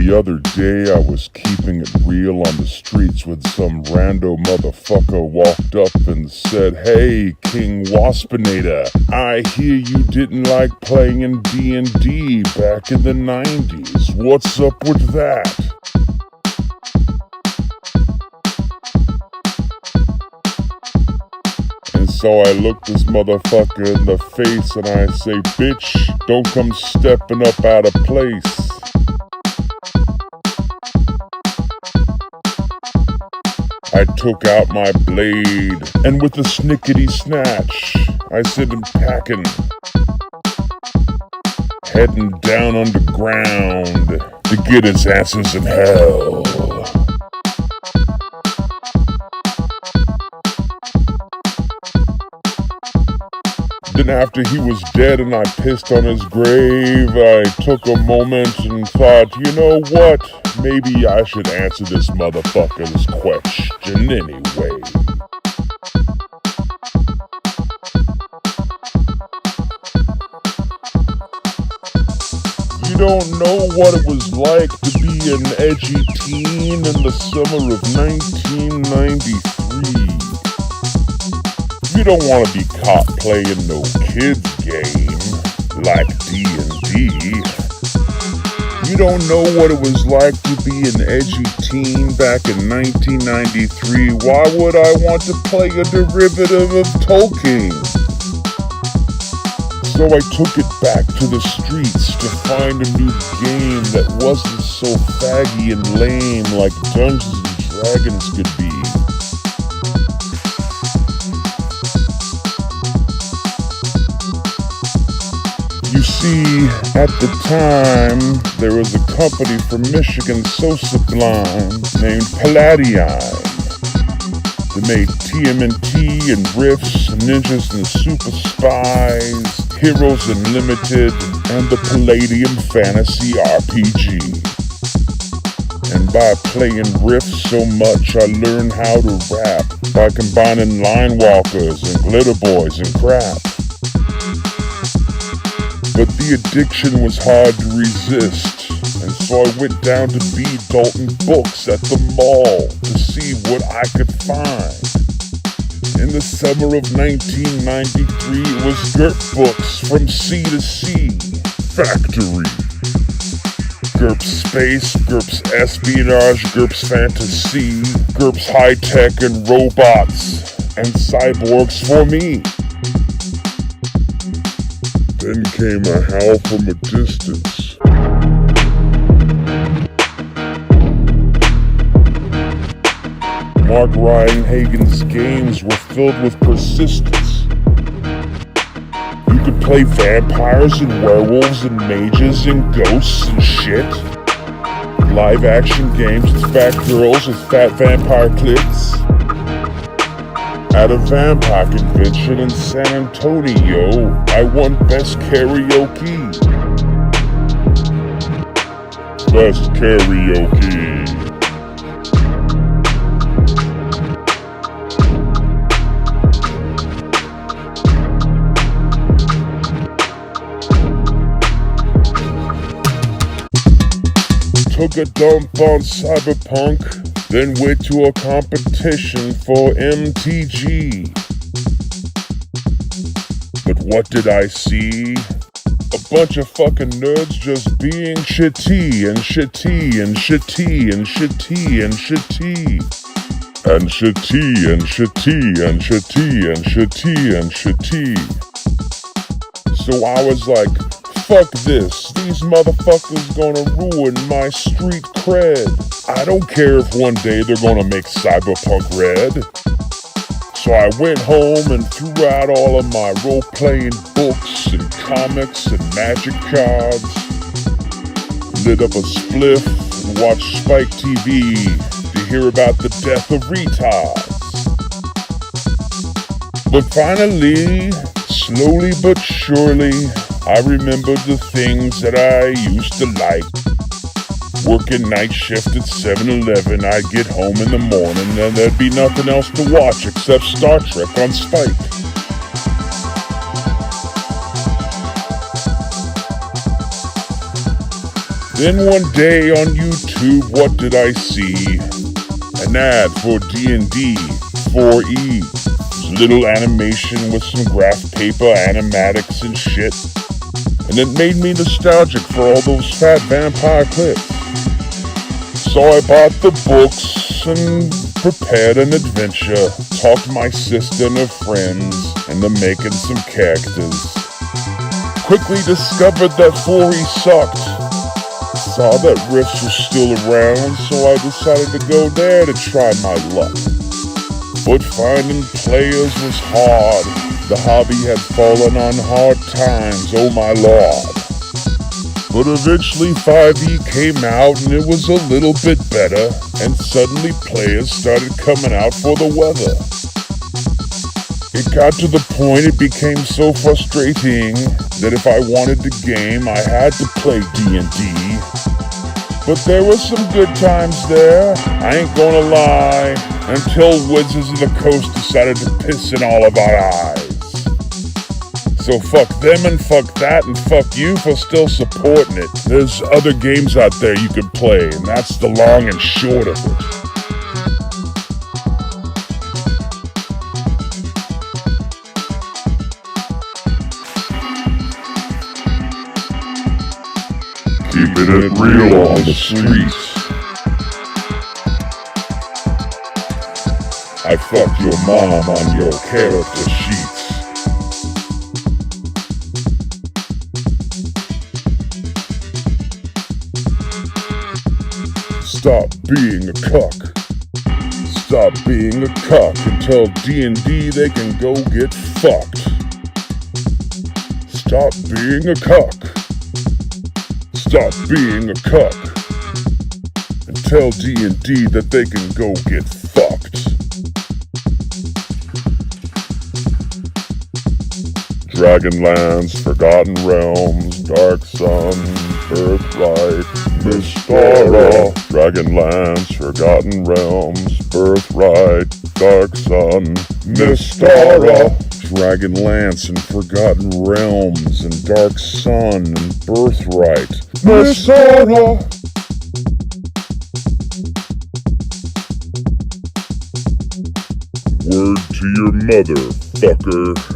The other day I was keeping it real on the streets when some rando motherfucker walked up and said, "Hey, King Waspinator, I hear you didn't like playing D&D back in the 90s. What's up with that?" And so I look this motherfucker in the face and I say, "Bitch, don't come stepping up out of place." I took out my blade, and with a snickety snatch, I sent him packing, heading down underground to get his asses in hell. Then after he was dead and I pissed on his grave, I took a moment and thought, you know what? Maybe I should answer this motherfucker's question anyway. You don't know what it was like to be an edgy teen in the summer of 1993. You don't want to be caught playing no kids game like D&D. You don't know what it was like to be an edgy teen back in 1993. Why would I want to play a derivative of Tolkien? So I took it back to the streets to find a new game that wasn't so faggy and lame like Dungeons and Dragons could be. You see, at the time, there was a company from Michigan so sublime named Palladium. They made TMNT and Riffs, Ninjas and Super Spies, Heroes Unlimited, and the Palladium Fantasy RPG. And by playing Riffs so much, I learned how to rap by combining line walkers and glitter boys and crap. But the addiction was hard to resist, and so I went down to B. Dalton Books at the mall to see what I could find. In the summer of 1993, it was GURP Books from Sea to Sea, Factory, GURPS Space, GURPS Espionage, GURPS Fantasy, GURPS High Tech and Robots, and Cyborgs for me. Then came a howl from a distance. Mark Ryan Hagen's games were filled with persistence. You could play vampires and werewolves and mages and ghosts and shit. Live action games with fat girls with fat vampire clits. At a vampire convention in San Antonio, I won Best Karaoke. Best Karaoke. Took a dump on Cyberpunk, then went to a competition for MTG. But what did I see? A bunch of fucking nerds just being shitty and shitty and shitty and shitty and shitty. And shitty and shitty and shitty and shitty and shitty. So I was like, fuck this, these motherfuckers gonna ruin my street cred. I don't care if one day they're gonna make Cyberpunk red. So I went home and threw out all of my role-playing books and comics and magic cards, lit up a spliff and watched Spike TV to hear about the death of retards. But finally, slowly but surely, I remembered the things that I used to like. Working night shift at 7-Eleven, I'd get home in the morning and there'd be nothing else to watch except Star Trek on Spike. Then one day on YouTube, what did I see? An ad for D&D 4E. It was a little animation with some graph paper, animatics and shit. And it made me nostalgic for all those fat vampire clips. So I bought the books and prepared an adventure. Talked my sister and her friends into making some characters. Quickly discovered that 4E sucked. Saw that Rifts was still around, so I decided to go there to try my luck. But finding players was hard. The hobby had fallen on hard times, oh my lord. But eventually 5e came out and it was a little bit better, and suddenly players started coming out for the weather. It got to the point it became so frustrating that if I wanted to game, I had to play D&D. But there were some good times there, I ain't gonna lie, until Wizards of the Coast decided to piss in all of our eyes. So fuck them and fuck that and fuck you for still supporting it. There's other games out there you can play, and that's the long and short of it. Keeping it real on the streets. I fucked your mom on your character sheets. Stop being a cuck. Stop being a cuck and tell D&D they can go get fucked. Stop being a cuck. Stop being a cuck and tell D&D that they can go get fucked. Dragonlands, Forgotten Realms, Dark Sun, Birthright, Mystara. Dragonlands, Forgotten Realms, Birthright, Dark Sun, Mystara. Dragonlance and Forgotten Realms and Dark Sun and Birthright. Mystara! Word to your mother, fucker.